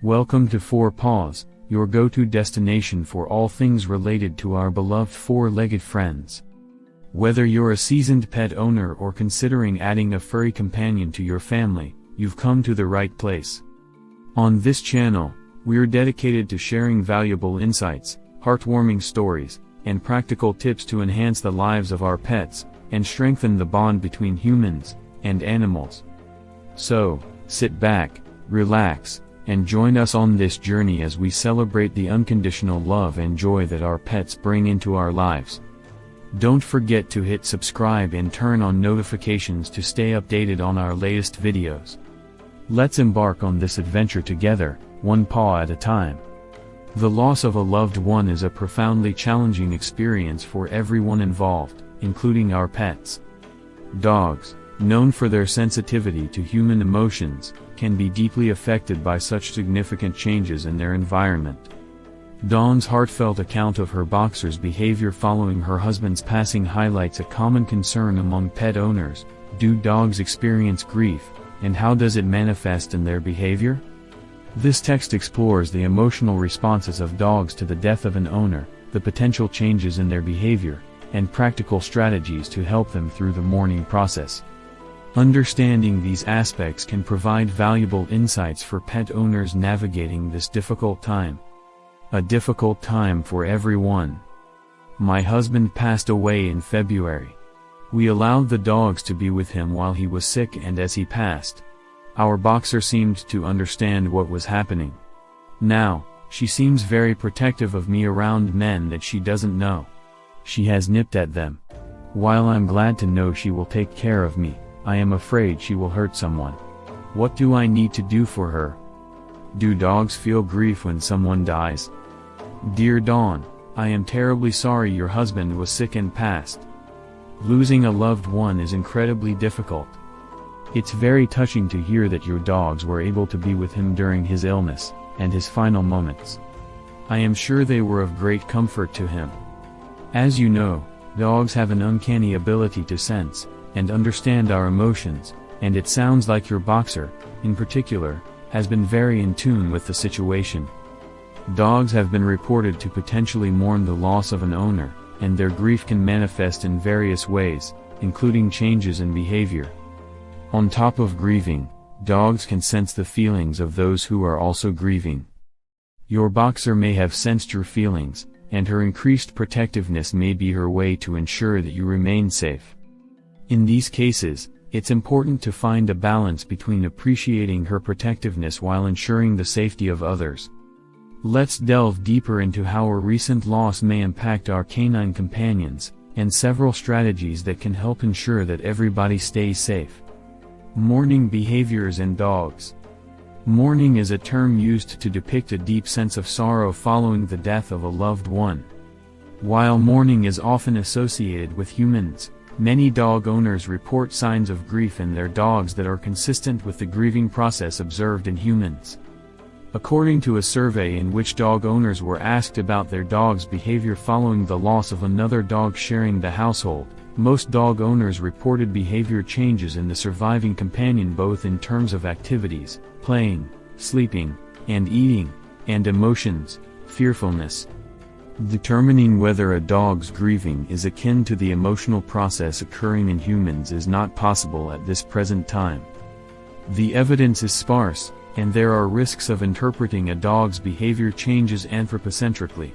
Welcome to Four Paws, your go-to destination for all things related to our beloved four-legged friends. Whether you're a seasoned pet owner or considering adding a furry companion to your family, you've come to the right place. On this channel, we're dedicated to sharing valuable insights, heartwarming stories, and practical tips to enhance the lives of our pets, and strengthen the bond between humans and animals. So, sit back, relax, and join us on this journey as we celebrate the unconditional love and joy that our pets bring into our lives. Don't forget to hit subscribe and turn on notifications to stay updated on our latest videos. Let's embark on this adventure together, one paw at a time. The loss of a loved one is a profoundly challenging experience for everyone involved, including our pets. Dogs, known for their sensitivity to human emotions, can be deeply affected by such significant changes in their environment. Dawn's heartfelt account of her boxer's behavior following her husband's passing highlights a common concern among pet owners: do dogs experience grief, and how does it manifest in their behavior? This text explores the emotional responses of dogs to the death of an owner, the potential changes in their behavior, and practical strategies to help them through the mourning process. Understanding these aspects can provide valuable insights for pet owners navigating this difficult time. A difficult time for everyone. My husband passed away in February. We allowed the dogs to be with him while he was sick, and as he passed, our boxer seemed to understand what was happening. Now, she seems very protective of me around men that she doesn't know. She has nipped at them. While I'm glad to know she will take care of me, I am afraid she will hurt someone. What do I need to do for her? Do dogs feel grief when someone dies? Dear Dawn, I am terribly sorry your husband was sick and passed. Losing a loved one is incredibly difficult. It's very touching to hear that your dogs were able to be with him during his illness and his final moments. I am sure they were of great comfort to him. As you know, dogs have an uncanny ability to sense and understand our emotions, and it sounds like your boxer, in particular, has been very in tune with the situation. Dogs have been reported to potentially mourn the loss of an owner, and their grief can manifest in various ways, including changes in behavior. On top of grieving, dogs can sense the feelings of those who are also grieving. Your boxer may have sensed your feelings, and her increased protectiveness may be her way to ensure that you remain safe. In these cases, it's important to find a balance between appreciating her protectiveness while ensuring the safety of others. Let's delve deeper into how a recent loss may impact our canine companions, and several strategies that can help ensure that everybody stays safe. Mourning behaviors in dogs. Mourning is a term used to depict a deep sense of sorrow following the death of a loved one. While mourning is often associated with humans, many dog owners report signs of grief in their dogs that are consistent with the grieving process observed in humans. According to a survey in which dog owners were asked about their dog's behavior following the loss of another dog sharing the household, most dog owners reported behavior changes in the surviving companion, both in terms of activities, playing, sleeping, and eating, and emotions, fearfulness. Determining whether a dog's grieving is akin to the emotional process occurring in humans is not possible at this present time. The evidence is sparse, and there are risks of interpreting a dog's behavior changes anthropocentrically.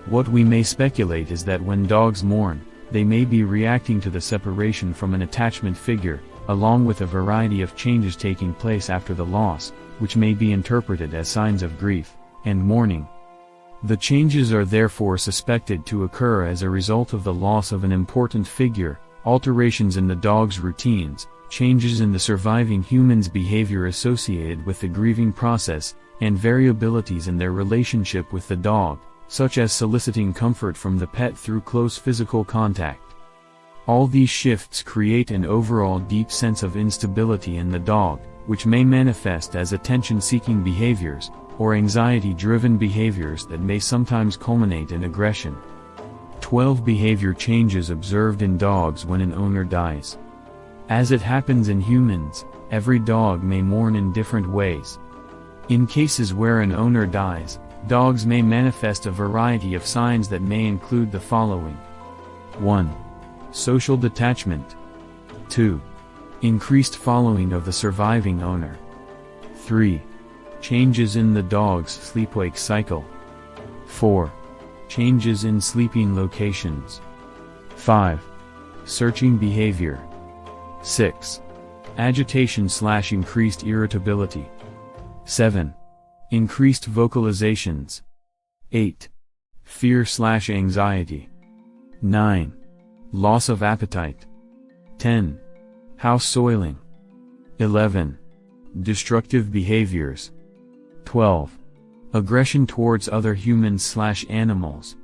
What we may speculate is that when dogs mourn, they may be reacting to the separation from an attachment figure, along with a variety of changes taking place after the loss, which may be interpreted as signs of grief and mourning. The changes are therefore suspected to occur as a result of the loss of an important figure, alterations in the dog's routines, changes in the surviving human's behavior associated with the grieving process, and variabilities in their relationship with the dog, such as soliciting comfort from the pet through close physical contact. All these shifts create an overall deep sense of instability in the dog, which may manifest as attention-seeking behaviors, or anxiety-driven behaviors that may sometimes culminate in aggression. 12 behavior changes observed in dogs when an owner dies. As it happens in humans, every dog may mourn in different ways. In cases where an owner dies, dogs may manifest a variety of signs that may include the following. 1. Social detachment. 2. Increased following of the surviving owner. 3. Changes in the dog's sleep-wake cycle. 4. Changes in sleeping locations. 5. Searching behavior. 6. Agitation/increased irritability. 7. Increased vocalizations. 8. Fear/anxiety. 9. Loss of appetite. 10. House soiling. 11. Destructive behaviors. 12. Aggression towards other humans/animals.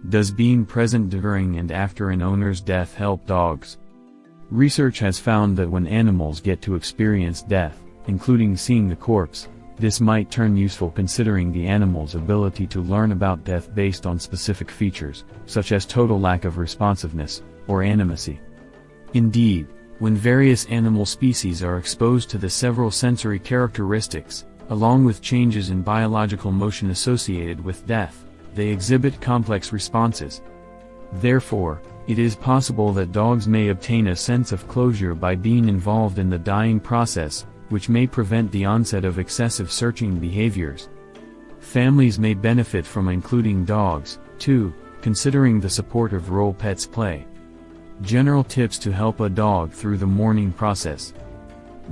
Does being present during and after an owner's death help dogs? Research has found that when animals get to experience death, including seeing the corpse, this might turn useful considering the animal's ability to learn about death based on specific features, such as total lack of responsiveness, or animacy. Indeed, when various animal species are exposed to the several sensory characteristics, along with changes in biological motion associated with death, they exhibit complex responses. Therefore, it is possible that dogs may obtain a sense of closure by being involved in the dying process, which may prevent the onset of excessive searching behaviors. Families may benefit from including dogs, too, considering the supportive role pets play. General tips to help a dog through the mourning process.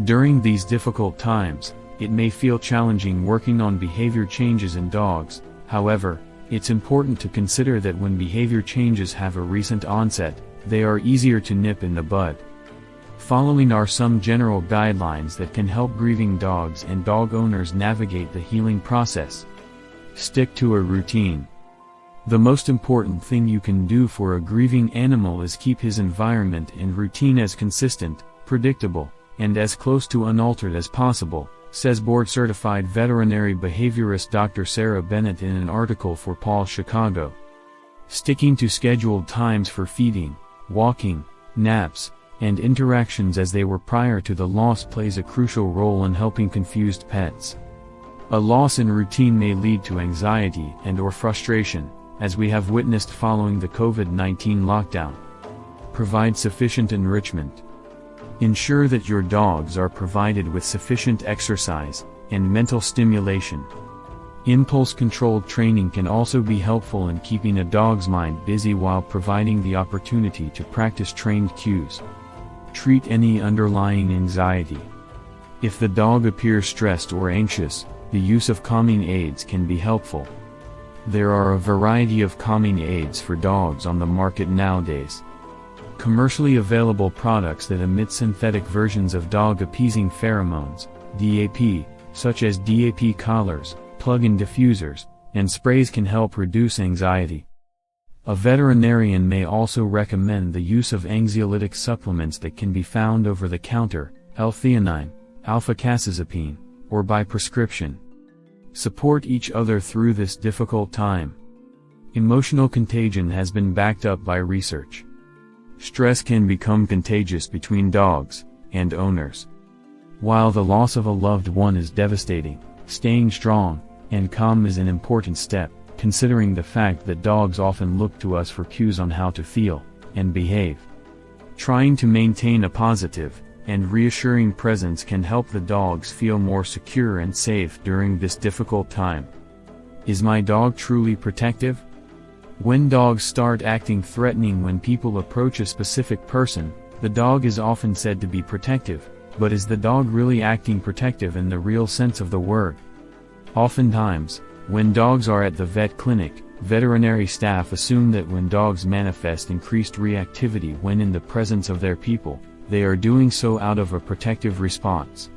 During these difficult times, it may feel challenging working on behavior changes in dogs. However, it's important to consider that when behavior changes have a recent onset, they are easier to nip in the bud. Following are some general guidelines that can help grieving dogs and dog owners navigate the healing process. Stick to a routine. The most important thing you can do for a grieving animal is keep his environment and routine as consistent, predictable, and as close to unaltered as possible, says board-certified veterinary behaviorist Dr. Sarah Bennett in an article for Paul Chicago. Sticking to scheduled times for feeding, walking, naps, and interactions as they were prior to the loss plays a crucial role in helping confused pets. A loss in routine may lead to anxiety and/or frustration, as we have witnessed following the COVID-19 lockdown. Provide sufficient enrichment. Ensure that your dogs are provided with sufficient exercise and mental stimulation. Impulse-controlled training can also be helpful in keeping a dog's mind busy while providing the opportunity to practice trained cues. Treat any underlying anxiety. If the dog appears stressed or anxious, the use of calming aids can be helpful. There are a variety of calming aids for dogs on the market nowadays. Commercially available products that emit synthetic versions of dog-appeasing pheromones, DAP, such as DAP collars, plug-in diffusers, and sprays can help reduce anxiety. A veterinarian may also recommend the use of anxiolytic supplements that can be found over the counter, L-theanine, alpha-casizepine, or by prescription. Support each other through this difficult time. Emotional contagion has been backed up by research. Stress can become contagious between dogs and owners. While the loss of a loved one is devastating, staying strong and calm is an important step, considering the fact that dogs often look to us for cues on how to feel and behave. Trying to maintain a positive and reassuring presence can help the dogs feel more secure and safe during this difficult time. Is my dog truly protective? When dogs start acting threatening when people approach a specific person, the dog is often said to be protective, but is the dog really acting protective in the real sense of the word? Oftentimes, when dogs are at the vet clinic, veterinary staff assume that when dogs manifest increased reactivity when in the presence of their people, they are doing so out of a protective response.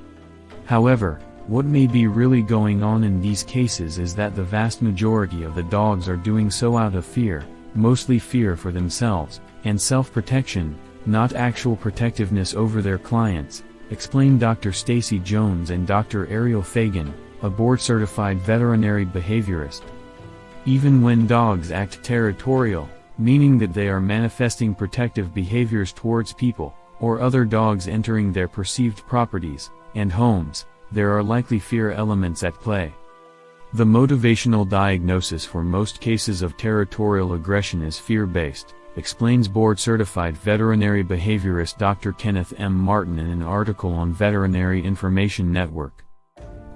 However, what may be really going on in these cases is that the vast majority of the dogs are doing so out of fear, mostly fear for themselves, and self-protection, not actual protectiveness over their clients, explained Dr. Stacy Jones and Dr. Ariel Fagan, a board-certified veterinary behaviorist. Even when dogs act territorial, meaning that they are manifesting protective behaviors towards people, or other dogs entering their perceived properties and homes, there are likely fear elements at play. The motivational diagnosis for most cases of territorial aggression is fear-based, explains board-certified veterinary behaviorist Dr. Kenneth M. Martin in an article on Veterinary Information Network.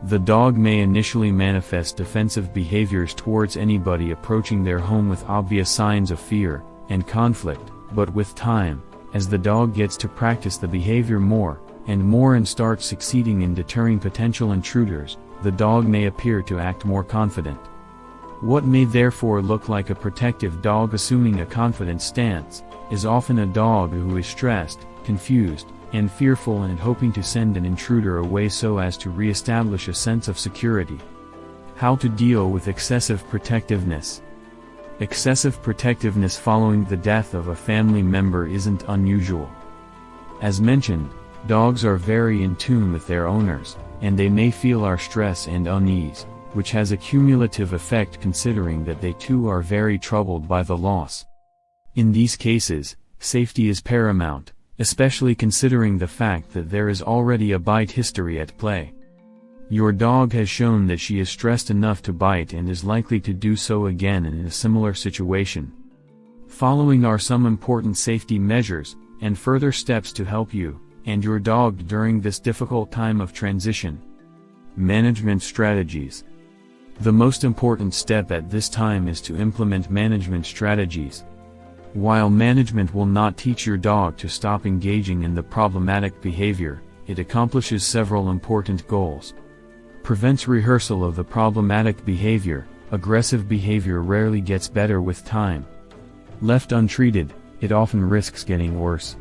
The dog may initially manifest defensive behaviors towards anybody approaching their home with obvious signs of fear and conflict, but with time, as the dog gets to practice the behavior more and starts succeeding in deterring potential intruders, the dog may appear to act more confident. What may therefore look like a protective dog assuming a confident stance, is often a dog who is stressed, confused, and fearful and hoping to send an intruder away so as to re-establish a sense of security. How to deal with excessive protectiveness. Excessive protectiveness following the death of a family member isn't unusual. As mentioned, dogs are very in tune with their owners, and they may feel our stress and unease, which has a cumulative effect considering that they too are very troubled by the loss. In these cases, safety is paramount, especially considering the fact that there is already a bite history at play. Your dog has shown that she is stressed enough to bite and is likely to do so again in a similar situation. Following are some important safety measures, and further steps to help you and your dog during this difficult time of transition. Management strategies. The most important step at this time is to implement management strategies. While management will not teach your dog to stop engaging in the problematic behavior, it accomplishes several important goals. Prevents rehearsal of the problematic behavior. Aggressive behavior rarely gets better with time. Left untreated, it often risks getting worse.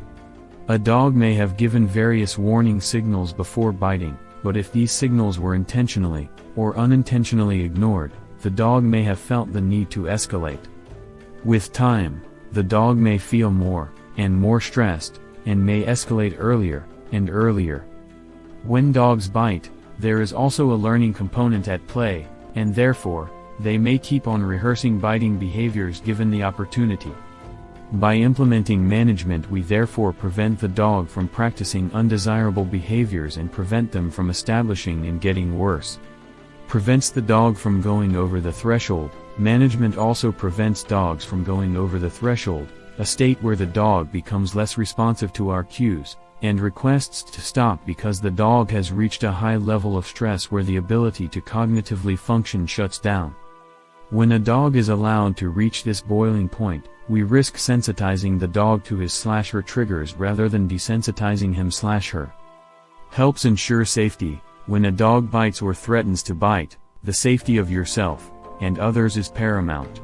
A dog may have given various warning signals before biting, but if these signals were intentionally or unintentionally ignored, the dog may have felt the need to escalate. With time, the dog may feel more and more stressed, and may escalate earlier and earlier. When dogs bite, there is also a learning component at play, and therefore, they may keep on rehearsing biting behaviors given the opportunity. By implementing management, we therefore prevent the dog from practicing undesirable behaviors and prevent them from establishing and getting worse. Prevents the dog from going over the threshold. Management also prevents dogs from going over the threshold, a state where the dog becomes less responsive to our cues, and requests to stop because the dog has reached a high level of stress where the ability to cognitively function shuts down. When a dog is allowed to reach this boiling point, we risk sensitizing the dog to his/her triggers rather than desensitizing him/her. Helps ensure safety. When a dog bites or threatens to bite, the safety of yourself and others is paramount.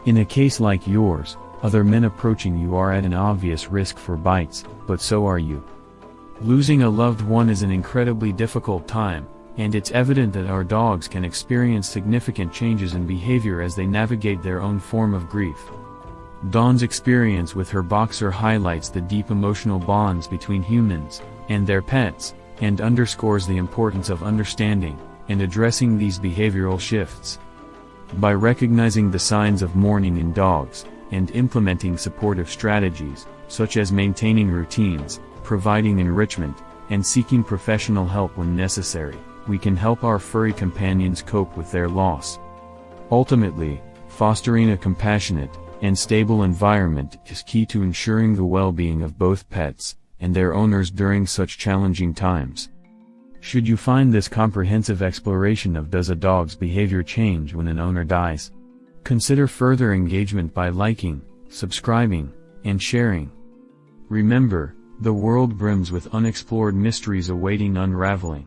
In a case like yours, other men approaching you are at an obvious risk for bites, but so are you. Losing a loved one is an incredibly difficult time, and it's evident that our dogs can experience significant changes in behavior as they navigate their own form of grief. Dawn's experience with her boxer highlights the deep emotional bonds between humans and their pets, and underscores the importance of understanding and addressing these behavioral shifts. By recognizing the signs of mourning in dogs, and implementing supportive strategies, such as maintaining routines, providing enrichment, and seeking professional help when necessary, we can help our furry companions cope with their loss. Ultimately, fostering a compassionate and stable environment is key to ensuring the well-being of both pets and their owners during such challenging times. Should you find this comprehensive exploration of does a dog's behavior change when an owner dies, consider further engagement by liking, subscribing, and sharing. Remember, the world brims with unexplored mysteries awaiting unraveling.